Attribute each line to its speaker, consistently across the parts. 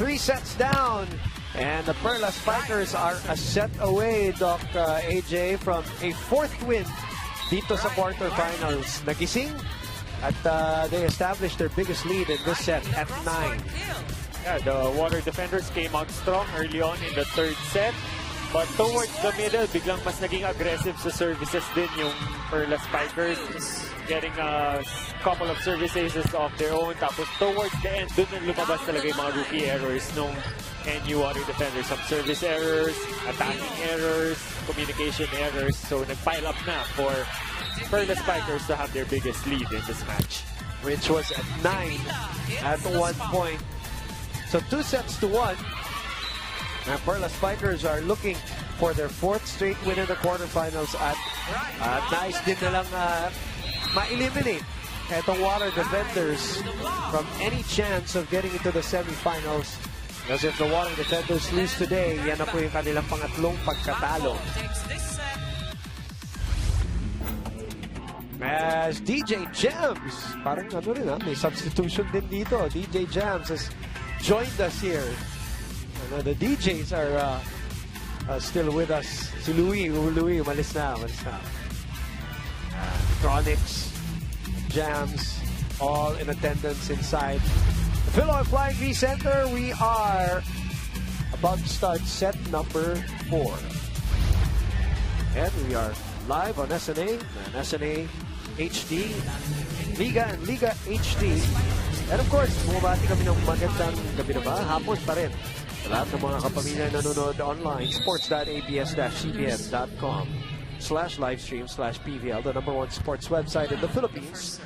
Speaker 1: 3 sets down. And the Perlas Spikers are a set away, Doc AJ, from a 4th win dito sa quarterfinals. Nagising at they established their biggest lead in this set at 9.
Speaker 2: Yeah, the Water Defenders came out strong early on in the 3rd set. But towards the middle, biglang mas naging aggressive sa services din yung Perlas Spikers. Getting a couple of service aces of their own. Tapos towards the end, dun na lumabas talaga yung mga rookie errors nung NU Water Defenders. Some service errors, attacking errors, communication errors. So nag-pile up na for Perlas Spikers to have their biggest lead in this match.
Speaker 1: Which was at 9 at one point. So 2 sets to 1. And Perlas Spikers are looking for their 4th straight win in the quarterfinals at nice din na lang ma-eliminate itong Water Defenders from any chance of getting into the semifinals. Because if the Water Defenders lose today, yan na po yung kanilang pangatlong pagkatalo. As DJ Jams, parang ano rin may substitution din dito. DJ Jams has joined us here. The DJs are still with us. Si Louie, umalis na. Tronics, Jams, all in attendance inside the Philoy Flying V Center. We are about to start set number 4. And we are live on SNA and SNA HD, Liga and Liga HD. And of course, bumabati kami ng magandang gabi na ba? Hapon pa rin. Sa lahat ng mga kapamilya nanonood online, sports.abs-cbn.com/livestream/PVL, the #1 sports website in the Philippines.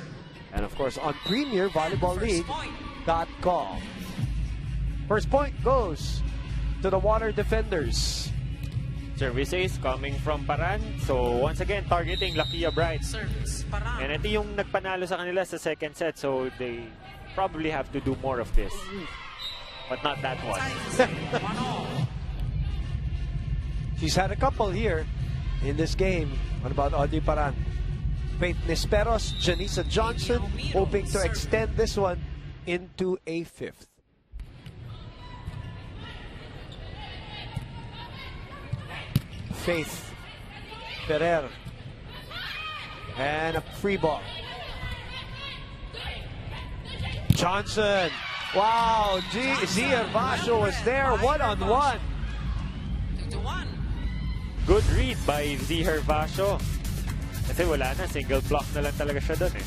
Speaker 1: And of course, on Premier Volleyball League.com. First point goes to the Water Defenders.
Speaker 2: Service ace coming from Paran. So once again, targeting Lakia Bright. And ito yung nagpanalo sa kanila sa 2nd set. So they probably have to do more of this. But not that one.
Speaker 1: She's had a couple here in this game. What about Audrey Paran? Faith Nisperos, Janisa Johnson, hoping to extend this one into a 5th. Faith Ferrer. And a free ball. Johnson. Wow, Zia Vasho was there one-on-one.
Speaker 2: Good read by Zia Vasho. Kasi wala na, single block na lang talaga siya dun eh.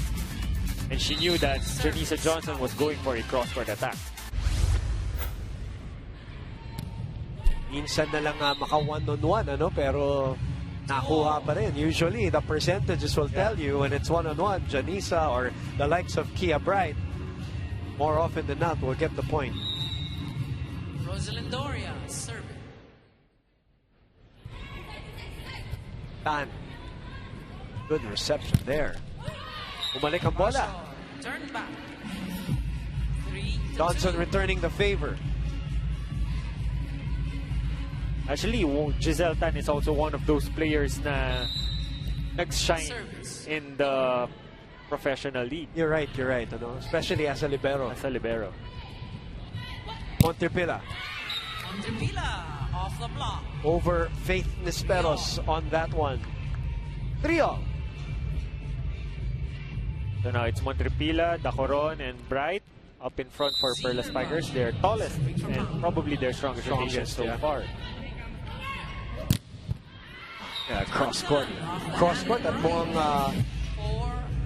Speaker 2: And she knew that Janisa Johnson was going for a cross-court attack.
Speaker 1: Minsan na lang maka one-on-one, pero nakuha pa rin. Usually, the percentages will tell you when it's one-on-one, Janisa or the likes of Kia Bright, more often than not, will get the point.
Speaker 3: Rosalind Doria serving.
Speaker 1: Tan. Good reception there. Umalik ang bola.
Speaker 3: Turn back.
Speaker 1: Johnson returning the favor.
Speaker 2: Actually, Giselle Tan is also one of those players na nag-shine in the professional league.
Speaker 1: You're right. Especially as a libero. Montepila.
Speaker 3: Off the block.
Speaker 1: Over Faith Nisperos on that one. 3-0.
Speaker 2: So now it's Montrepila, Dacoron, and Bright up in front for Perlas Spikers. Their tallest and probably their strongest rotation so far.
Speaker 1: Yeah, cross-court. Cross-court at mukhang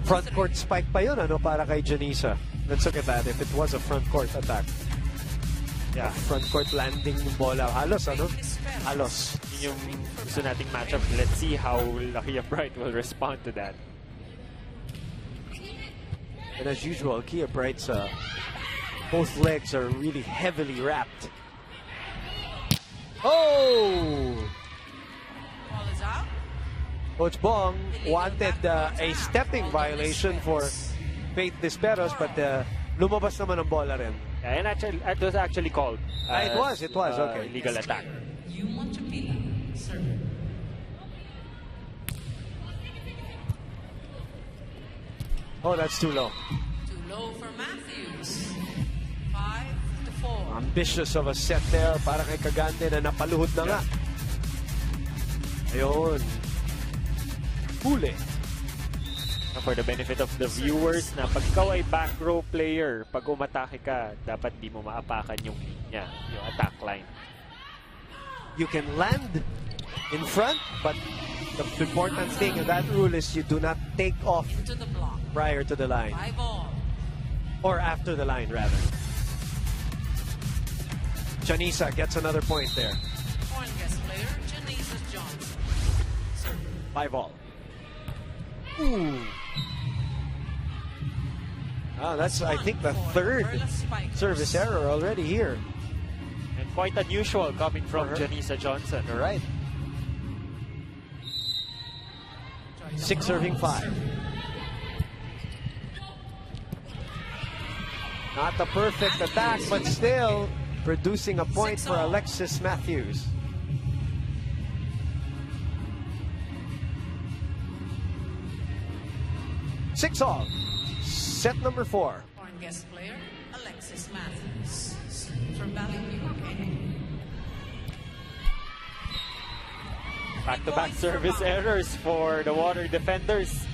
Speaker 1: front-court spike pa yun, para kay Janisa. Let's look at that. If it was a front-court attack. Yeah, front-court landing bola. Halos, Halos.
Speaker 2: Yun yung gusto nating matchup. Let's see how Lakia Bright will respond to that.
Speaker 1: And as usual, Kia Bright's both legs are really heavily wrapped. Oh! Coach Bong wanted a stepping violation for Faith Nisperos, but lumabas naman ang bola rin.
Speaker 2: Yeah, and actually, it was actually called.
Speaker 1: It was. Okay.
Speaker 2: Legal attack.
Speaker 1: Oh, that's too low.
Speaker 3: Too low for Matthews. 5-4. 4.
Speaker 1: Ambitious of a set there para kay Cagante na napaluhod na nga. Ayun. Huli.
Speaker 2: For the benefit of the viewers, na pag ikaw ay back row player, pag umatake ka, dapat di mo maapakan yung linya, yung attack line.
Speaker 1: You can land in front, but the important thing in that rule is you do not take off
Speaker 3: Into the block.
Speaker 1: prior to the line.
Speaker 3: 5-all.
Speaker 1: Or after the line, rather. Janisa gets another point there.
Speaker 3: Foreign guest player, Janisa Johnson. Serve.
Speaker 1: 5-all. Ooh. Ah, that's, I think, the third service error already here.
Speaker 2: And quite unusual coming from Janisa Johnson.
Speaker 1: All right. 6 serving 5. Not the perfect attack, but still producing a point for Alexis Matthews. 6-all. Set number 4.
Speaker 3: Foreign guest player, Alexis Matthews. From BaliPure.
Speaker 2: Back-to-back service errors for the water defenders.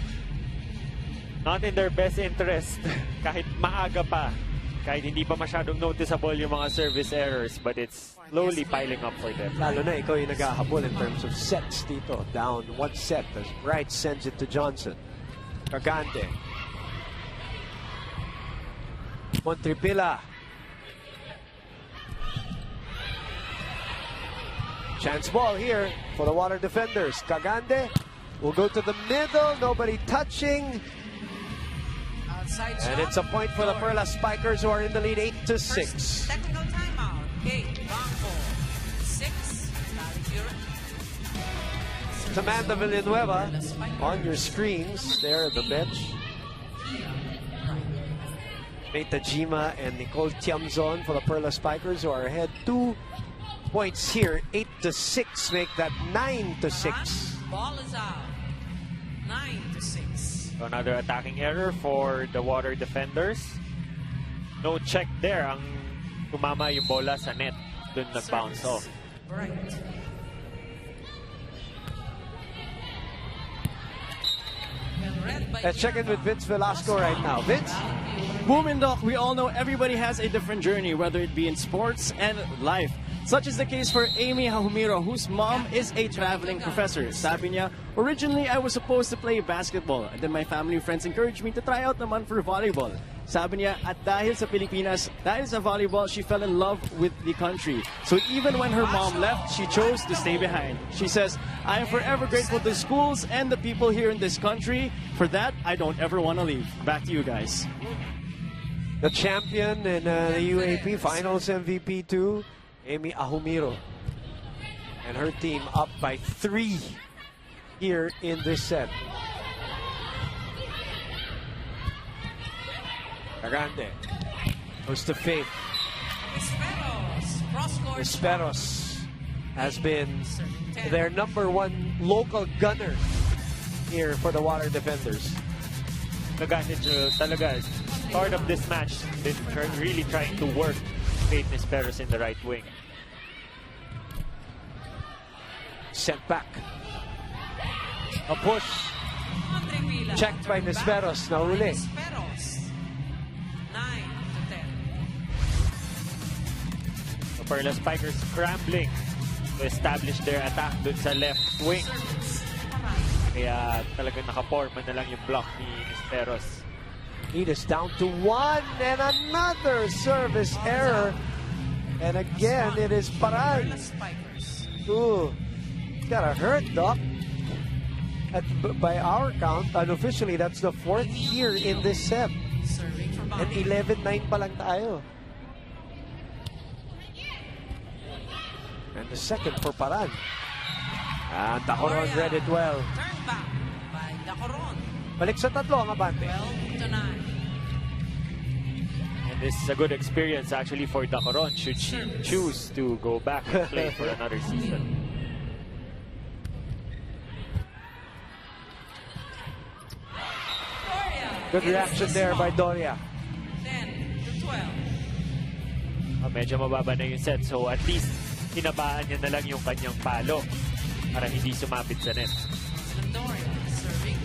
Speaker 2: Not in their best interest. Kahit maaga pa. Kahit hindi pa masyadong noticeable yung mga service errors, but it's slowly piling up for them.
Speaker 1: Lalo na ikaw yung naghahabol in terms of sets dito. Down 1 set as Bright sends it to Johnson. Cagante. Montripila. Chance ball here for the water defenders. Cagante will go to the middle. Nobody touching.
Speaker 3: Outside
Speaker 1: And
Speaker 3: shot.
Speaker 1: it's a point for the Perlas Spikers who are in the lead 8-6.
Speaker 3: First technical timeout. 8, BanKo. 6, BaliPure.
Speaker 1: Samantha Villanueva on your screens there at the bench. Nate Tajima and Nicole Tiamzon for the Perlas Spikers who are ahead 2 points here. 8-6 make that 9-6.
Speaker 3: Ball is out. 9-6.
Speaker 2: So another attacking error for the water defenders. No check there. Ang tumama yung bola sa net. Dun nag-bounce off.
Speaker 3: Bright.
Speaker 1: Let's check in with Vince Velasco right now. Vince?
Speaker 4: Boom and Doc, we all know everybody has a different journey, whether it be in sports and life. Such is the case for Amy Hahumiro, whose mom is a traveling professor. Sabi niya, originally I was supposed to play basketball, and then my family and friends encouraged me to try out naman for volleyball. Sabi niya, at dahil sa Pilipinas, dahil sa volleyball, she fell in love with the country. So even when her mom left, she chose to stay behind. She says, I am forever grateful to the schools and the people here in this country. For that, I don't ever want to leave. Back to you guys.
Speaker 1: The champion in the UAP Finals MVP too, Amy Ahumiro. And her team up by 3 here in this set. Cagante goes to Faith. Esperos has been their #1 local gunner here for the water defenders.
Speaker 2: Cagante talaga, start of this match, been really trying to work Faith Nisperos in the right wing.
Speaker 1: Sent back. A push. Checked by Nisperos. Nahuli.
Speaker 3: 9-10.
Speaker 2: The Perlas Spikers scrambling to establish their attack dun sa left wing. Kaya talagang nakaporma na lang yung block ni Nisperos.
Speaker 1: Lead is down to 1 and another service error. And again, it is Paran. Ooh, gotta hurt, Doc. By our count, unofficially, that's the 4th here in this set. And 11-9 pa lang tayo. And the second for Paran. And Dacoron read it well.
Speaker 3: Turn back by Dacoron.
Speaker 1: Balik sa tatlo ang abante.
Speaker 3: 12-9.
Speaker 2: And this is a good experience actually for Dacoron should she choose to go back and play for another season.
Speaker 1: Good reaction there by Doria.
Speaker 3: 10-12.
Speaker 2: Medyo mababa na yung set. So at least hinabaan niya na lang yung kanyang palo para hindi sumapit sa net.
Speaker 3: Londoria serving.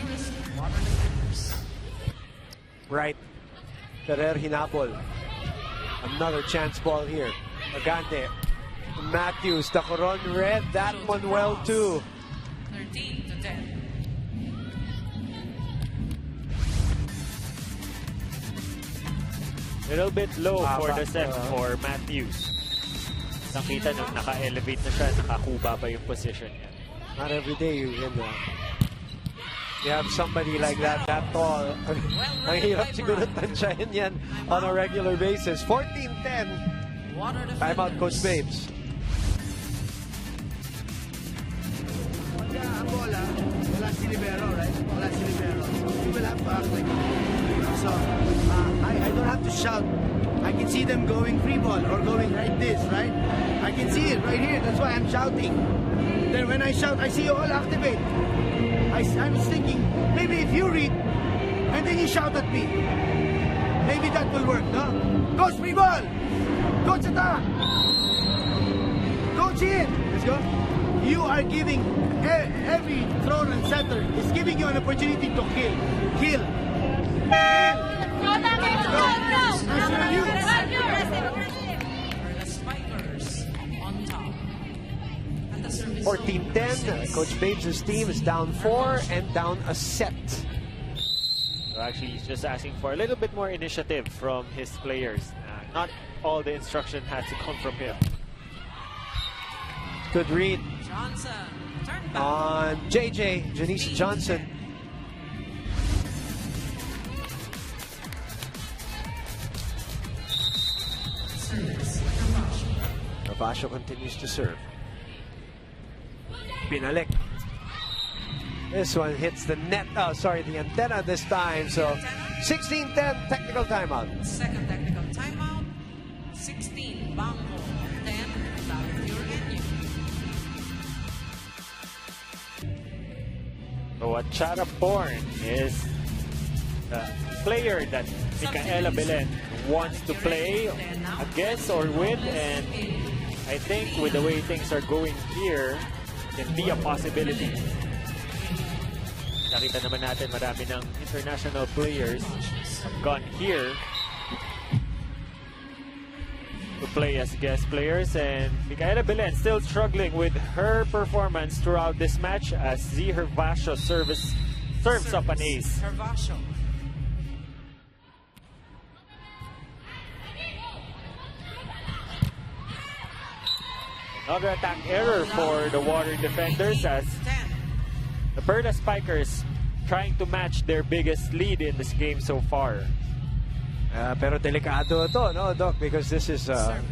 Speaker 3: Eurus Water Defenders.
Speaker 1: Right. Ferrer hinabol. Another chance ball here. Agante. Matthews. Dacoron read that one well too.
Speaker 3: 13-10.
Speaker 2: Little bit low for the set
Speaker 1: but,
Speaker 2: for Matthews. Nakita nung naka-elevate na siya, nakakuba pa yung position niya.
Speaker 1: Not every day you can you have somebody like that tall. Ang hirap siguro tansyahin yan on a regular basis. 14-10.
Speaker 3: Water
Speaker 1: Timeout, Coach Babes.
Speaker 5: Ang bola, wala si Libero, right? Wala si Libero. We will have to act like so. I don't have to shout. I can see them going free ball or going like this, right? I can see it right here. That's why I'm shouting. Then when I shout, I see you all activate. I'm thinking, maybe if you read, and then you shout at me, maybe that will work, no? Coach, free ball! Coach, attack! Coach, in! Let's go. You are giving, every thrower and setter is giving you an opportunity to kill. Kill.
Speaker 3: The Spikers on top. At the service
Speaker 1: 14-10. Coach Babes' team is down 4 and down a set.
Speaker 2: So actually, he's just asking for a little bit more initiative from his players. Not all the instruction has to come from him.
Speaker 1: Good read
Speaker 3: Johnson. Turn back.
Speaker 1: on JJ, Janice Johnson.
Speaker 3: Service.
Speaker 1: Ravasio continues to serve. Pinalik. This one hits the net. Oh, sorry, the antenna this time. So 16-10 technical timeout.
Speaker 3: Second technical timeout. 16 BanKo. 10 BaliPure NU.
Speaker 2: So Achara Porn is the player that Micaela Belen wants to play against or with, and I think with the way things are going here, can be a possibility. Nakita naman natin marami ng international players have gone here to play as guest players, and Micaela Belen still struggling with her performance throughout this match as Z Hervasio serves up an ace.
Speaker 3: Hervasio.
Speaker 2: Another attack error for the Water defenders as
Speaker 3: 10.
Speaker 2: the Perlas Spikers trying to match their biggest lead in this game so far.
Speaker 1: Pero delikado ito, no, Doc? Because this is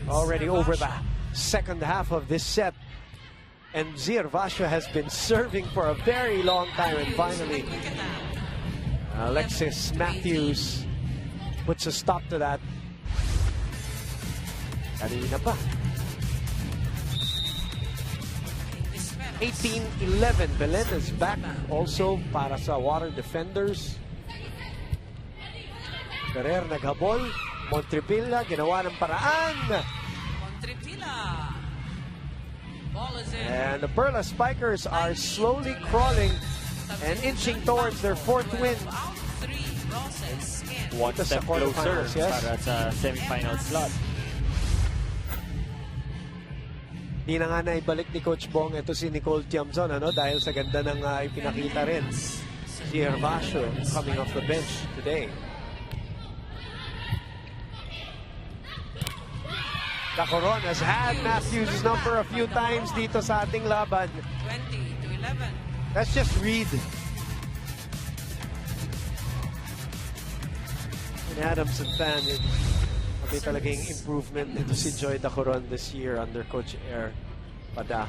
Speaker 1: already over the second half of this set. And Z Hervasio has been serving for a very long time. And finally, Alexis Matthews puts a stop to that. Kanina pa. 18-11. Belen is back also para sa Water defenders. Ferrer naghabol. Montripilla ginawa ng paraan.
Speaker 3: Montripilla. Ball is in.
Speaker 1: And the Perlas Spikers are slowly crawling and inching towards their fourth win.
Speaker 3: Out 3 process in.
Speaker 2: One
Speaker 1: Ito sa
Speaker 2: step closer
Speaker 1: quarterfinals, yes.
Speaker 2: para sa semifinal slot.
Speaker 1: Hindi na nga naibalik ni Coach Bong ito si Nicole Tiamzon, ano, dahil sa ganda ng ipinakita rin si Hervasio coming off the bench today. Dacoron has had Matthews' number a few times dito sa ating laban.
Speaker 3: 20-11.
Speaker 1: Let's just read. An Adamson fan, may talagang improvement nito si Joy Dacoron this year under Coach Air Pada.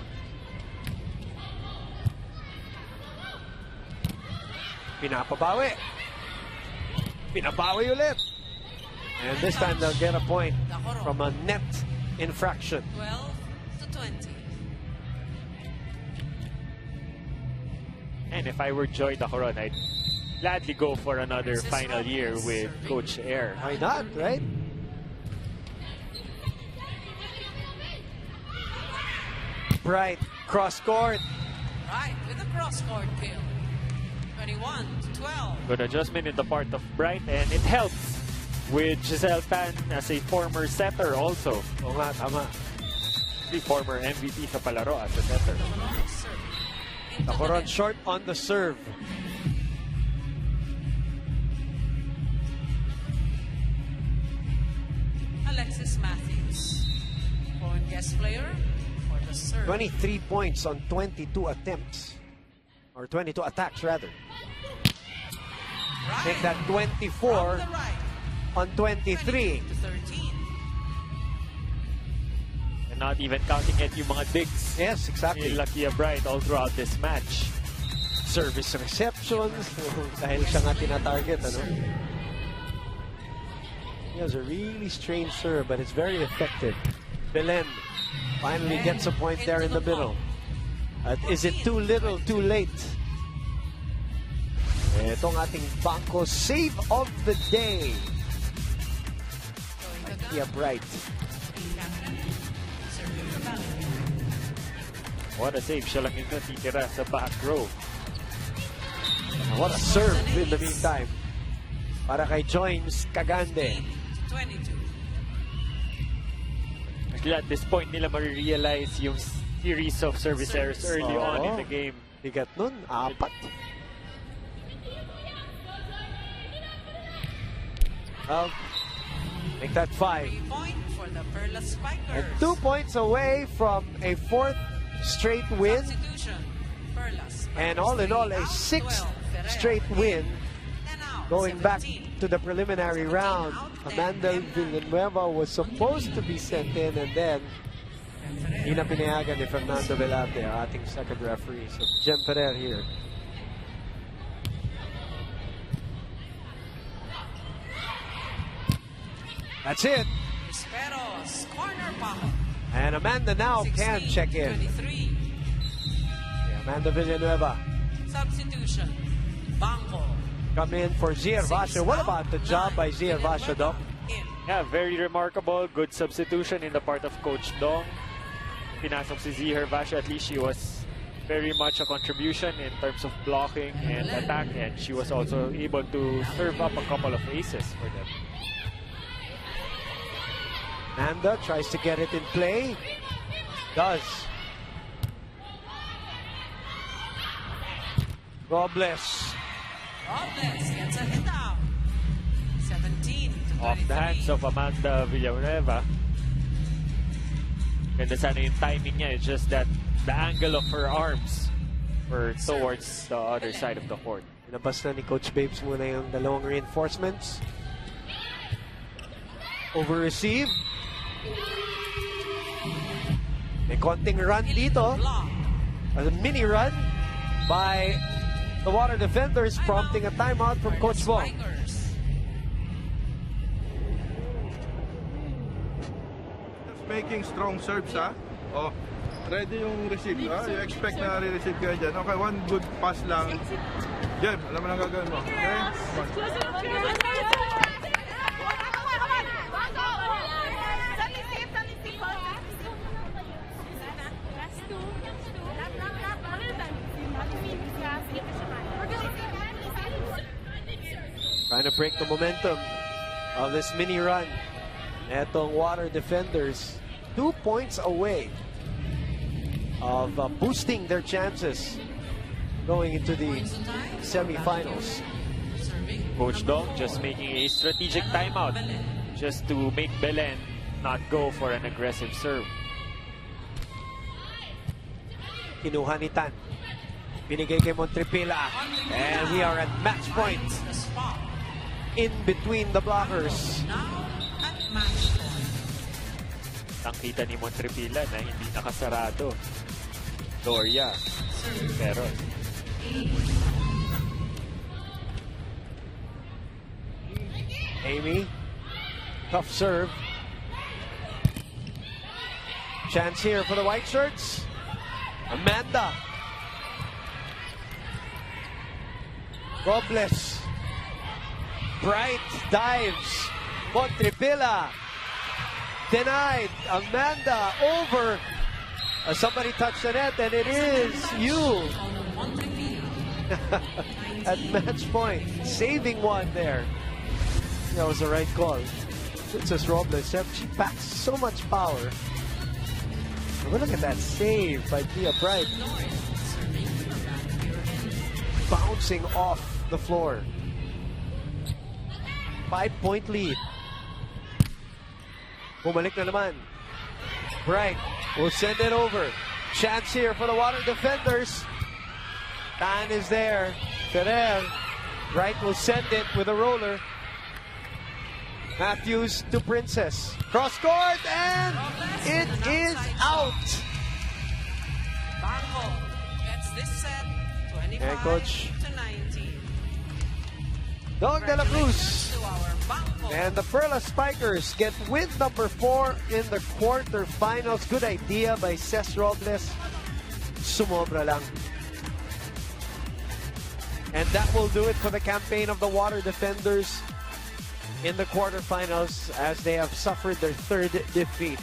Speaker 1: Pinapabawi. Pinabawi ulit. And this time they'll get a point from a net infraction.
Speaker 3: 12-20.
Speaker 2: And if I were Joy Dacoron, I'd gladly go for another final year with Coach Air.
Speaker 1: Why not, right? Bright, cross-court.
Speaker 3: Right with a cross-court kill. 21-12.
Speaker 2: Good adjustment in the part of Bright, and it helps with Giselle Tan as a former setter also.
Speaker 1: Oo nga, tama.
Speaker 2: The former MVP sa palaro as a setter.
Speaker 1: Nakoron short on the serve.
Speaker 3: Alexis Matthews. Foreign guest player for the serve.
Speaker 1: 23 points on 22 attempts. Or 22 attacks, rather.
Speaker 3: Right.
Speaker 1: Make that 24
Speaker 3: From the right.
Speaker 1: on 23.
Speaker 3: 22-13.
Speaker 2: And not even counting it yung mga digs.
Speaker 1: Yes, exactly.
Speaker 2: Ni Lakia Bright all throughout this match.
Speaker 1: Service receptions. Dahil siya nga tina-target, ano? He has a really strange serve, but it's very effective. Belen finally gets a point there in the middle. Is it too little, too late? Itong ating BanKo save of the day. Yeah, Bright.
Speaker 2: What a save. Siya lang yung natitira sa back row.
Speaker 1: What a serve in the meantime. Para kay Joynes Cagande.
Speaker 3: 22.
Speaker 2: Actually, at this point nila marirealize yung series of service errors early on in the game.
Speaker 1: Bigat nun, 4. Make that 5.
Speaker 3: 3 point for the Perlas
Speaker 1: And
Speaker 3: Spikers.
Speaker 1: 2 points away from a 4th straight win.
Speaker 3: Substitution. Perlas.
Speaker 1: And all in all, a 6th straight win. Going back to the preliminary round. Amanda Villanueva was supposed to be sent in, and then hindi na pinayagan ni Fernando Velarte, ating second referee. So Jem Ferrer here. That's it.
Speaker 3: Esperos. Corner pop.
Speaker 1: And Amanda now can check in.
Speaker 3: 23.
Speaker 1: Amanda Villanueva
Speaker 3: Substitution. BanKo.
Speaker 1: come in for Zier Vasha. What about the job by Zier Vasha, Doc?
Speaker 3: In.
Speaker 2: Yeah, very remarkable. Good substitution in the part of Coach Dong. Pinasok si Zier Vasha. At least she was very much a contribution in terms of blocking and attack. And she was also able to serve up a couple of aces for them.
Speaker 1: Amanda tries to get it in play. Does. Robles.
Speaker 3: Robles gets a hit out. 17-23.
Speaker 2: Off the hands of Amanda Villanueva. Ganda sana yung timing niya. It's just that the angle of her arms were towards the other side of the court.
Speaker 1: Pinabas na ni Coach Babes muna yung dalawang reinforcements. Over-receive. May konting run dito.
Speaker 3: Block.
Speaker 1: A mini run by the Water Defenders, prompting a timeout from Coach Bong.
Speaker 3: Spikers.
Speaker 6: Making strong serves, ha? Oh, ready yung receive, ha? You expect na re-receive ka dyan. Okay, one good pass lang. Jem, alam mo na gagawin mo. Okay?
Speaker 1: Trying to break the momentum of this mini run. Etong Water Defenders 2 points away of boosting their chances going into the semifinals.
Speaker 2: Coach Dong just making a strategic timeout just to make Belen not go for an aggressive serve.
Speaker 1: Kinuha ni Tan. Binigay kay Montrepila. And we are at match point.
Speaker 3: The spot.
Speaker 1: In between the blockers.
Speaker 3: Now at match point.
Speaker 2: Nakita ni Montrepila na hindi nakasarado. Doria. Pero
Speaker 1: Amy. Tough serve. Chance here for the white shirts. Amanda. Robles. Bright dives. Montrepila. Denied. Amanda over. Somebody touched the net, and it is you at match point, saving one there. That was the right call. Princess Robles, she packs so much power. But look at that save by Kia Bright. Bouncing off the floor. 5-point lead. Bumalik na naman. Bright will send it over. Chance here for the Water defenders. Tan is there. Ferrer. Bright will send it with a roller. Matthews to Princess. Cross court, and it is out.
Speaker 3: BanKo gets this set 25
Speaker 1: And Coach
Speaker 3: to 19.
Speaker 1: Dog de la Cruz
Speaker 3: Congratulations to our BanKo.
Speaker 1: and the Perlas Spikers get win number 4 in the quarterfinals. Good idea by Ces Robles. Sumobra lang. And that will do it for the campaign of the Water defenders in the quarterfinals as they have suffered their 3rd defeat.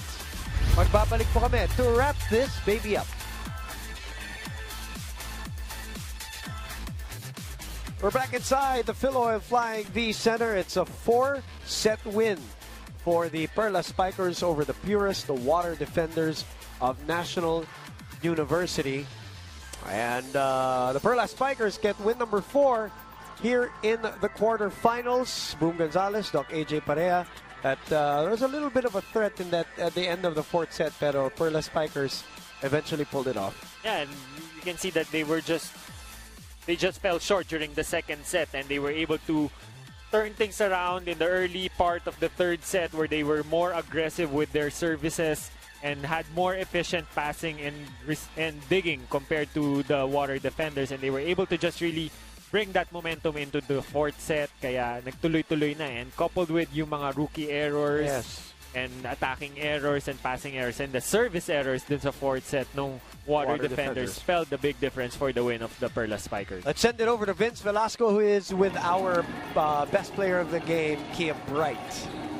Speaker 1: Magbabalik po kami to wrap this baby up. We're back inside the Philoil Flying V Center. It's a 4-set win for the Perlas Spikers over the Purist, the Water defenders of National University. And the Perlas Spikers get win number 4 here in the quarterfinals. Boom Gonzalez, Doc AJ Parea. There was a little bit of a threat in that at the end of the 4th set, pero Perlas Spikers eventually pulled it off.
Speaker 2: Yeah, and you can see that they just fell short during the 2nd set, and they were able to turn things around in the early part of the 3rd set, where they were more aggressive with their services and had more efficient passing and digging compared to the Water defenders, and they were able to just really bring that momentum into the 4th set, kaya nagtuloy-tuloy na, and coupled with yung mga rookie errors,
Speaker 1: Yes.
Speaker 2: and attacking errors and passing errors and the service errors dun sa 4th set nung Water defenders spelled the big difference for the win of the Perlas Spikers.
Speaker 1: Let's send it over to Vince Velasco, who is with our best player of the game, Kia Bright.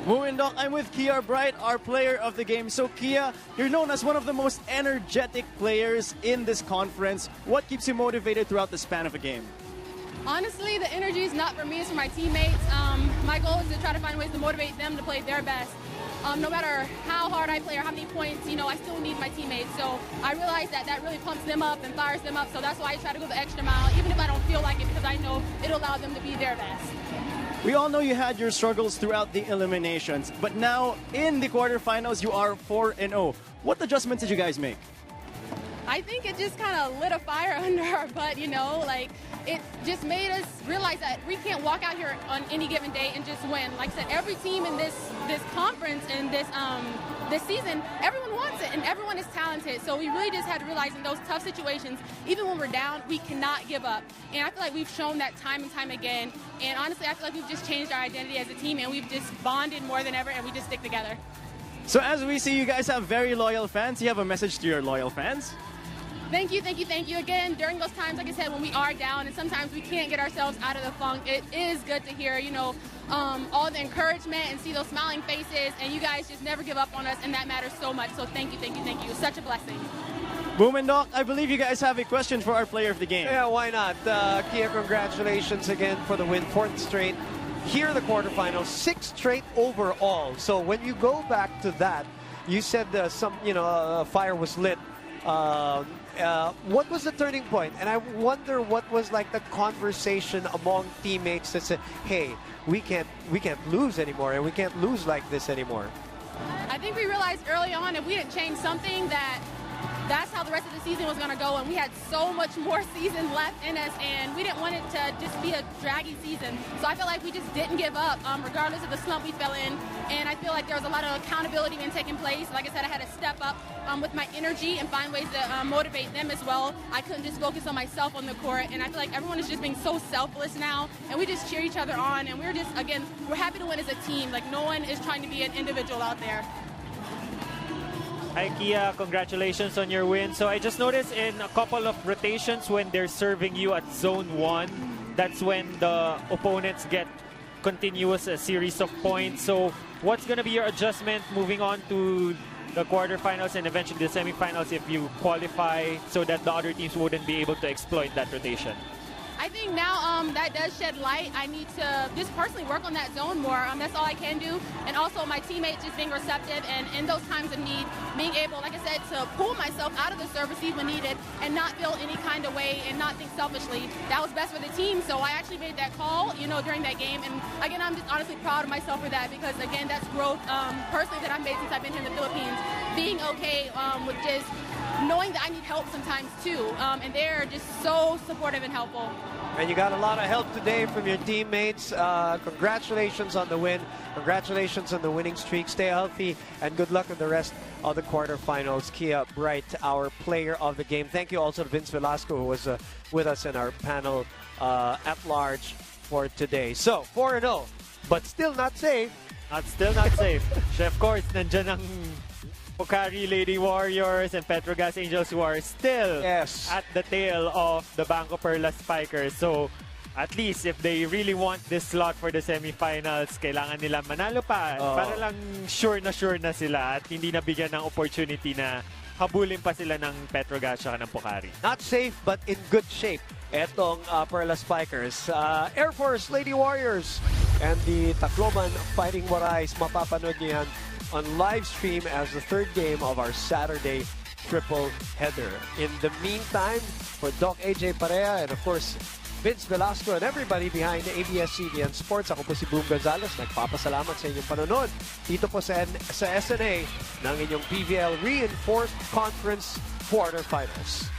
Speaker 4: Doc, I'm with Kia Bright, our player of the game. So Kia, you're known as one of the most energetic players in this conference. What keeps you motivated throughout the span of a game?
Speaker 7: Honestly, the energy is not for me, it's for my teammates. My goal is to try to find ways to motivate them to play their best. No matter how hard I play or how many points, I still need my teammates. So I realize that really pumps them up and fires them up. So that's why I try to go the extra mile, even if I don't feel like it, because I know it'll allow them to be their best.
Speaker 4: We all know you had your struggles throughout the eliminations, but now in the quarterfinals, you are 4-0. What adjustments did you guys make?
Speaker 7: I think it just kind of lit a fire under our butt, it just made us realize that we can't walk out here on any given day and just win. Like I said, every team in this conference and this season, everyone wants it and everyone is talented. So we really just had to realize in those tough situations, even when we're down, we cannot give up. And I feel like we've shown that time and time again. And honestly, I feel like we've just changed our identity as a team and we've just bonded more than ever and we just stick together.
Speaker 4: So as we see, you guys have very loyal fans. You have a message to your loyal fans?
Speaker 7: Thank you, thank you, thank you. Again, during those times, like I said, when we are down and sometimes we can't get ourselves out of the funk, it is good to hear, all the encouragement and see those smiling faces, and you guys just never give up on us, and that matters so much. So thank you, thank you, thank you. It's such a blessing.
Speaker 4: Boom and Doc, I believe you guys have a question for our player of the game.
Speaker 1: Yeah, why not? Kia, congratulations again for the win. 4th straight here in the quarterfinals, 6th straight overall. So when you go back to that, you said a fire was lit. What was the turning point? And I wonder what was like the conversation among teammates that said, hey, we can't lose anymore and we can't lose like this anymore.
Speaker 7: I think we realized early on if we didn't change something that's how the rest of the season was going to go, and we had so much more season left in us, and we didn't want it to just be a draggy season. So I feel like we just didn't give up, regardless of the slump we fell in, and I feel like there was a lot of accountability being taking place. Like I said, I had to step up with my energy and find ways to motivate them as well. I couldn't just focus on myself on the court, and I feel like everyone is just being so selfless now, and we just cheer each other on, and we're just, again, we're happy to win as a team. Like, no one is trying to be an individual out there.
Speaker 2: Hi Kia, congratulations on your win. So I just noticed in a couple of rotations when they're serving you at zone 1, that's when the opponents get a series of points. So what's going to be your adjustment moving on to the quarterfinals and eventually the semifinals if you qualify so that the other teams wouldn't be able to exploit that rotation?
Speaker 7: I think now that does shed light. I need to just personally work on that zone more. That's all I can do. And also my teammates just being receptive and in those times of need, being able, like I said, to pull myself out of the serve receive when needed and not feel any kind of way and not think selfishly. That was best for the team. So I actually made that call, during that game. And again, I'm just honestly proud of myself for that because, again, that's growth personally that I've made since I've been here in the Philippines. Being okay with just knowing that I need help sometimes too. And they're just so supportive and helpful.
Speaker 1: And you got a lot of help today from your teammates. Congratulations on the win. Congratulations on the winning streak. Stay healthy and good luck in the rest of the quarterfinals. Kia Bright, our player of the game. Thank you also to Vince Velasco, who was with us in our panel at large for today. So, 4-0, but still not safe.
Speaker 2: Still not safe. Of course, nandiyan ang Pocari Lady Warriors and Petrogas Angels who are still at the tail of the BanKo-Perlas Spikers. So, at least if they really want this slot for the semifinals, kailangan nila manalo pa para lang sure na sila at hindi nabigyan ng opportunity na habulin pa sila ng Petrogas at ng Pocari.
Speaker 1: Not safe but in good shape. Etong Perlas Spikers. Air Force Lady Warriors and the Tacloban Fighting Morais, mapapanood niyo yan on live stream as the third game of our Saturday triple header. In the meantime, for Doc AJ Parea and of course Vince Velasco and everybody behind the ABS-CBN Sports, ako po si Boom Gonzalez. Nagpapasalamat sa inyong panonood dito po sa SNA ng inyong PVL Reinforced Conference Quarterfinals.